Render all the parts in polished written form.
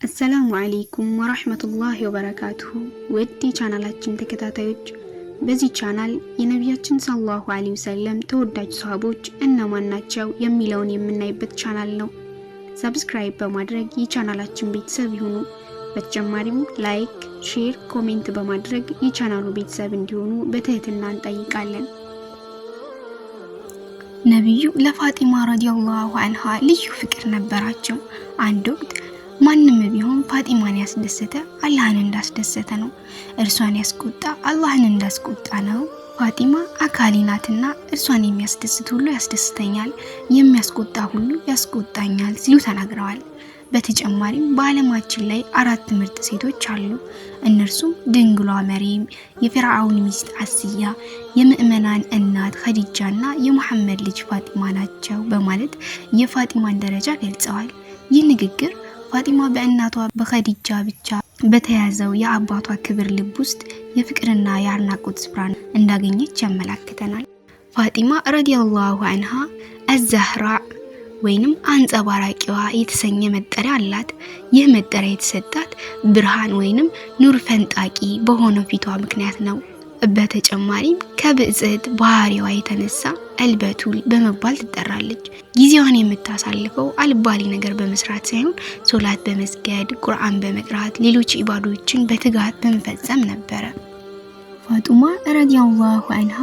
አሰላሙ አለይኩም ወራህመቱላሂ ወበረካቱሁ። ውድ ቻናላችን ተከታታዮች በዚህ ቻናል የነቢያችን ሰለላሁ ዐለይሂ ወሰለም ተወዳጅ ሷሃቦች እነማን ናቸው የሚለውን የምናይበት ቻናል ነው። ሰብስክራይብ በማድረግ የቻናላችን ቤተሰብ ይሁኑ። በተጨማሪም ላይክ፣ ሼር፣ ኮሜንት በማድረግ የቻናሉ ቤተሰብ እንዲሆኑ በትህትና እንጠይቃለን። ነብዩ ለፋጢማ ረዲየላሁ ዐንሃ ልዩ ፍቅር ነበራቸው። አንድ ወቅት ማንም ቢሆን ፋጢማን ያስደሰተ አላህን እንዳስደሰተ ነው፣ እርሷን ያስቆጣ አላህን እንዳስቆጣ ነው። ፋጢማ አካሌ ናትና እርሷን የሚያስደስት ሁሉ ያስደስተኛል፣ የሚያስቆጣ ሁሉ ያስቆጣኛል ሲሉ ተናግረዋል። በተጨማሪም በዓለማችን ላይ 4 ምርጥ ሴቶች አሉ። እነርሱም ድንግሏ መርየም፣ የፍርዓውን ሚስት አስያ፣ የምእመናን እናት ኸዲጃና የሙሐመድ ልጅ ፋጢማ ናቸው በማለት የፋጢማን ደረጃ ገልጸዋል። ይህ ንግግር ፋጢማ በእናቷ በኸዲጃ ብቻ በተያዘው የአባቷ ክብር ልብ ውስጥ የፍቅርና የአድናቆት ስፍራን እንዳገኘች ያመለክተናል። ፋጢማ ረዲየላሁ ዐንሃ አዘህራ ወይንም አንጸባራቂዋ የተሰኘ መጠሪያ አላት። ይህ መጠሪያ የተሰጣት ብርሃን ወይንም ኑር ፈንጣቂ በሆነው ፊቷ ምክንያት ነው። በተጨማሪም ከብጽዕት ባህሪዋ የተነሳ አልበቱል በመባል ትጠራለች። ጊዜዋን የምታሳልፈው አልባሌ ነገር በመስራት ሳይሆን ሶላት በመስገድ፣ ቁርአን በመቅራት፣ ሌሎች ኢባዶችን በትጋት በመፈጸም ነበረ። ፋጢማ ረዲየላሁ ዐንሃ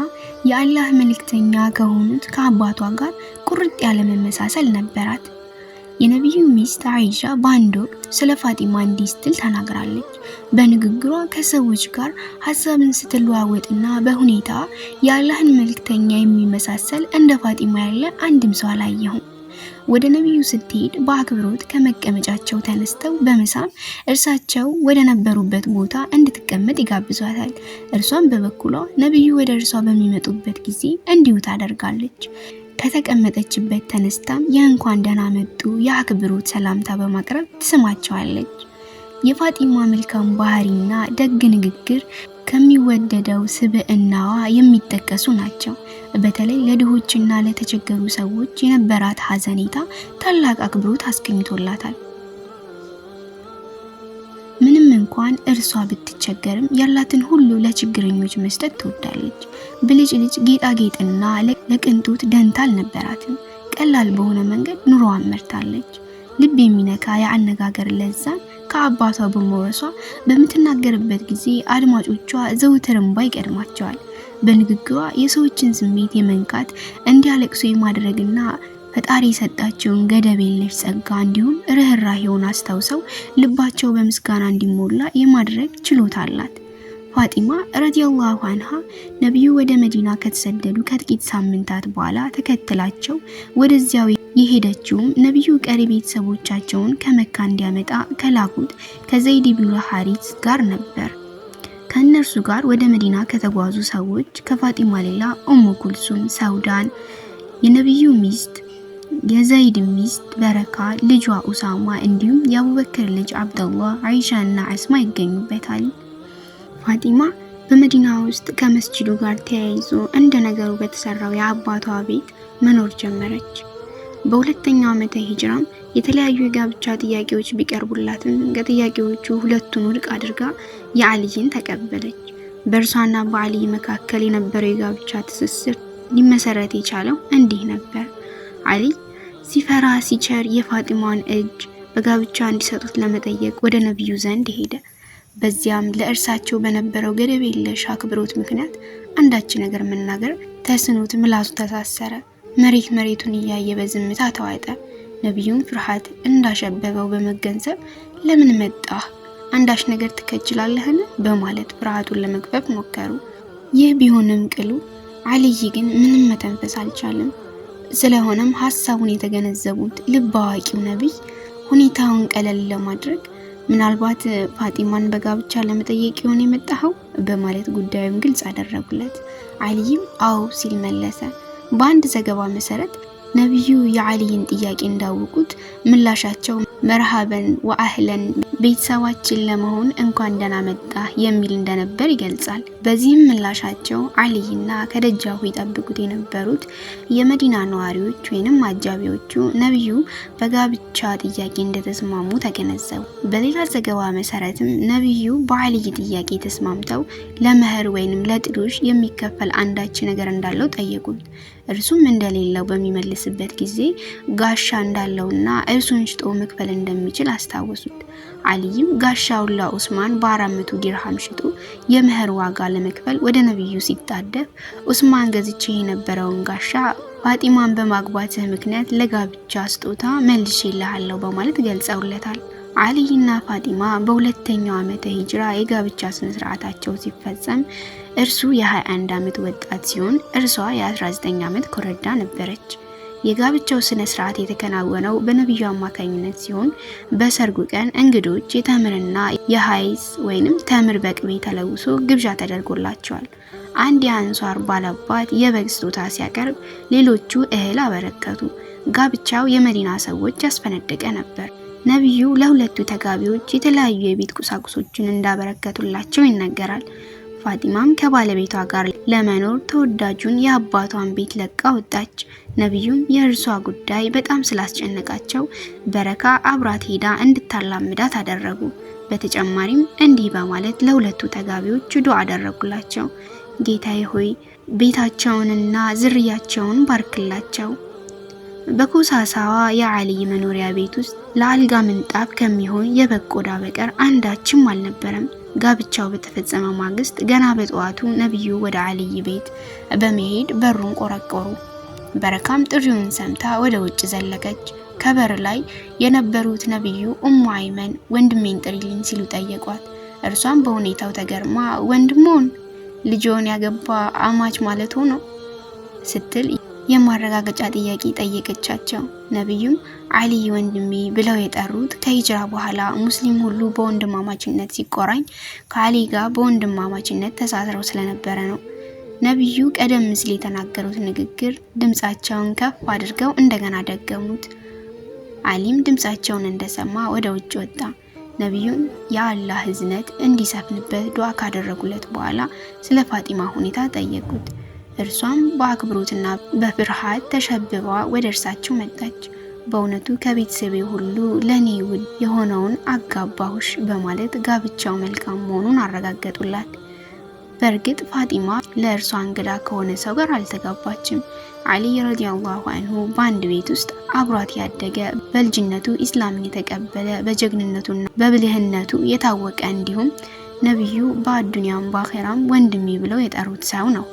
የአላህ መልእክተኛ ከሆኑት ከአባቷ ጋር ቁርጥ ያለ መመሳሰል ነበራት። የነብዩ ሚስት አይሻ በአንድ ወቅት ስለ ፋጢማ እንዲህ ስትል ተናግራለች። በንግግሯ ከሰዎች ጋር ሐሳብን ስትለዋወጥና በሁኔታ የአላህን መልእክተኛ የሚመሳሰል እንደ ፋጢማ ያለ አንድም ሰው አላየሁም። ወደ ነብዩ ስትሄድ በአክብሮት ከመቀመጫቸው ተነስተው በመሳም እርሳቸው ወደ ነበሩበት ቦታ እንድትቀመጥ ይጋብዟታል። እርሷም በበኩሏ ነብዩ ወደ እርሷ በሚመጡበት ጊዜ እንዲሁ ታደርጋለች። ከተቀመጠችበት ተነስታም የእንኳን ደህና መጡ የአክብሮት ሰላምታ በማቅረብ ትስማቸዋለች። የፋጢማ መልካም ባህሪና ደግ ንግግር ከሚወደደው ስብዕናዋ የሚጠቀሱ ናቸው። በተለይ ለድሆችና ለተቸገሩ ሰዎች የነበራት ሐዘኔታ ታላቅ አክብሮት አስገኝቶላታል። ምንም እንኳን እርሷ ብትቸገርም ያላትን ሁሉ ለችግረኞች መስጠት ትወዳለች። ብልጭልጭ ጌጣጌጥና ለቅንጦት ደንታ አልነበራትም። ቀላል በሆነ መንገድ ኑሮዋን መርታለች። ልብ የሚነካ የአነጋገር ለዛን ከአባቷ በመውረሷ በምትናገርበት ጊዜ አድማጮቿ ዘውትር እንባ ይቀድማቸዋል። በንግግሯ የሰዎችን ስሜት የመንካት እንዲያለቅሱ የማድረግና ፈጣሪ የሰጣቸውን ገደብ የለሽ ጸጋ እንዲሁም ርህራሄውን አስታውሰው ልባቸው በምስጋና እንዲሞላ የማድረግ ችሎታ አላት። ፋጢማ ረዲየላሁ ዐንሃ ነብዩ ወደ መዲና ከተሰደዱ ከጥቂት ሳምንታት በኋላ ተከትላቸው ወደዚያው የሄደችውም ነብዩ ቀሪ ቤተሰቦቻቸውን ከመካ እንዲያመጣ ከላኩት ከዘይድ ኢብኑ ሐሪስ ጋር ነበር። ከእነርሱ ጋር ወደ መዲና ከተጓዙ ሰዎች ከፋጢማ ሌላ ኡሙ ኩልሱም፣ ሰውዳን፣ የነብዩ ሚስት የዘይድ ሚስት በረካ፣ ልጇ ኡሳማ እንዲሁም የአቡበክር ልጅ አብደላህ፣ አይሻና አስማ ይገኙበታል። ፋጢማ በመዲና ውስጥ ከመስጂዱ ጋር ተያይዞ እንደ ነገሩ በተሰራው የአባቷ ቤት መኖር ጀመረች። በሁለተኛው ዓመተ ሂጅራም የተለያዩ የጋብቻ ጥያቄዎች ቢቀርቡላትም ከጥያቄዎቹ ሁለቱን ውድቅ አድርጋ የአልይን ተቀበለች። በእርሷና በአልይ መካከል የነበረው የጋብቻ ትስስር ሊመሰረት የቻለው እንዲህ ነበር። አልይ ሲፈራ ሲቸር የፋጢማን እጅ በጋብቻ እንዲሰጡት ለመጠየቅ ወደ ነብዩ ዘንድ ሄደ። በዚያም ለእርሳቸው በነበረው ገደብ የለሽ አክብሮት ምክንያት አንዳች ነገር መናገር ተስኖት ምላሱ ተሳሰረ። መሬቱን እያየ በዝምታ ተዋጠ። ነብዩም ፍርሃት እንዳሸበበው በመገንዘብ ለምን መጣህ? አንዳች ነገር ትከጅላለህን? በማለት ፍርሃቱን ለመግፈፍ ሞከሩ። ይህ ቢሆንም ቅሉ አልይ ግን ምንም መተንፈስ አልቻለም። ስለሆነም ሐሳቡን የተገነዘቡት ልብ አዋቂው ነብይ ሁኔታውን ቀለል ለማድረግ ምናልባት ፋጢማን በጋብቻ ለመጠየቅ ይሆን የመጣኸው በማለት ጉዳዩን ግልጽ አደረጉለት። አልይም አዎ ሲል መለሰ። በአንድ ዘገባ መሰረት ነብዩ የአልይን ጥያቄ እንዳወቁት ምላሻቸው መርሃበን ወአህለን ቤተሰባችን ለመሆን እንኳን ደህና መጣ የሚል እንደነበር ይገልጻል። በዚህም ምላሻቸው አልይና ከደጃፉ ይጠብቁት የነበሩት የመዲና ነዋሪዎች ወይንም አጃቢዎቹ ነብዩ በጋብቻ ጥያቄ እንደተስማሙ ተገነዘቡ። በሌላ ዘገባ መሰረትም ነብዩ በአልይ ጥያቄ ተስማምተው ለመህር ወይንም ለጥሎሽ የሚከፈል አንዳች ነገር እንዳለው ጠየቁት። እርሱም እንደሌለው በሚመልስበት ጊዜ ጋሻ እንዳለውና እርሱን ሽጦ መክፈል እንደሚችል አስታወሱት። አልይም ጋሻውን ለኡስማን በ400 ዲርሃም ሽጦ የመህር ዋጋ ለመክፈል ወደ ነብዩ ሲጣደፍ ኡስማን ገዝቼ የነበረውን ጋሻ ፋጢማን በማግባትህ ምክንያት ለጋብቻ ስጦታ መልሼልሃለሁ በማለት ገልጸውለታል። አልይና ፋጢማ በሁለተኛው ዓመተ ሂጅራ የጋብቻ ስነ ስርዓታቸው ሲፈጸም እርሱ የ21 ዓመት ወጣት ሲሆን እርሷ የ19 ዓመት ኮረዳ ነበረች። የጋብቻው ስነ ስርዓት የተከናወነው በነብዩ አማካኝነት ሲሆን በሰርጉ ቀን እንግዶች የተምርና የሃይስ ወይንም ተምር በቅቤ ተለውሶ ግብዣ ተደርጎላቸዋል። አንድ የአንሷር ባላባት የበግ ስጦታ ሲያቀርብ ሌሎቹ እህል አበረከቱ። ጋብቻው የመዲና ሰዎች ያስፈነደቀ ነበር። ነብዩ ለሁለቱ ተጋቢዎች የተለያዩ የቤት ቁሳቁሶችን እንዳበረከቱላቸው ይነገራል። ፋጢማም ከባለቤቷ ጋር ለመኖር ተወዳጁን የአባቷን ቤት ለቃ ወጣች። ነብዩም የእርሷ ጉዳይ በጣም ስላስጨነቃቸው በረካ አብራት ሄዳ እንድታላምዳት አደረጉ። በተጨማሪም እንዲህ በማለት ለሁለቱ ተጋቢዎች ዱዓ አደረጉላቸው። ጌታዬ ሆይ ቤታቸውንና ዝርያቸውን ባርክላቸው። በኮሳሳዋ የአልይ መኖሪያ ቤት ውስጥ ለአልጋ ምንጣፍ ከሚሆን የበግ ቆዳ በቀር አንዳችም አልነበረም። ጋብቻው በተፈጸመ ማግስት ገና በጠዋቱ ነብዩ ወደ አልይ ቤት በመሄድ በሩን ቆረቆሩ። በረካም ጥሪውን ሰምታ ወደ ውጭ ዘለቀች። ከበር ላይ የነበሩት ነብዩ ኡሙ አይመን ወንድሜን ጥሪልኝ ሲሉ ጠየቋት። እርሷም በሁኔታው ተገርማ ወንድሞን ልጆን ያገባ አማች ማለት ሆኖ ስትል የማረጋገጫ ጥያቄ ጠየቀቻቸው። ነብዩም አልይ ወንድሜ ብለው የጠሩት ከሂጅራ በኋላ ሙስሊም ሁሉ በወንድማማችነት ሲቆራኝ ከአሊ ጋር በወንድማማችነት ተሳስረው ስለነበረ ነው። ነብዩ ቀደም ሲል የተናገሩት ንግግር ድምጻቸውን ከፍ አድርገው እንደገና ደገሙት። አሊም ድምጻቸውን እንደሰማ ወደ ውጭ ወጣ። ነብዩም የአላህ ህዝነት እንዲሰፍንበት ዱዓ ካደረጉለት በኋላ ስለ ፋጢማ ሁኔታ ጠየቁት። እርሷም በአክብሮትና በፍርሃት ተሸብባ ወደ እርሳቸው መጣች። በእውነቱ ከቤተሰቤ ሁሉ ለኔ ውድ የሆነውን አጋባሁሽ በማለት ጋብቻው መልካም መሆኑን አረጋገጡላት። በእርግጥ ፋጢማ ለእርሷ እንግዳ ከሆነ ሰው ጋር አልተጋባችም። አሊ ረዲየላሁ ዐንሁ በአንድ ቤት ውስጥ አብሯት ያደገ፣ በልጅነቱ ኢስላምን የተቀበለ፣ በጀግንነቱና በብልህነቱ የታወቀ እንዲሁም ነብዩ በአዱንያም በአኺራም ወንድሜ ብለው የጠሩት ሰው ነው።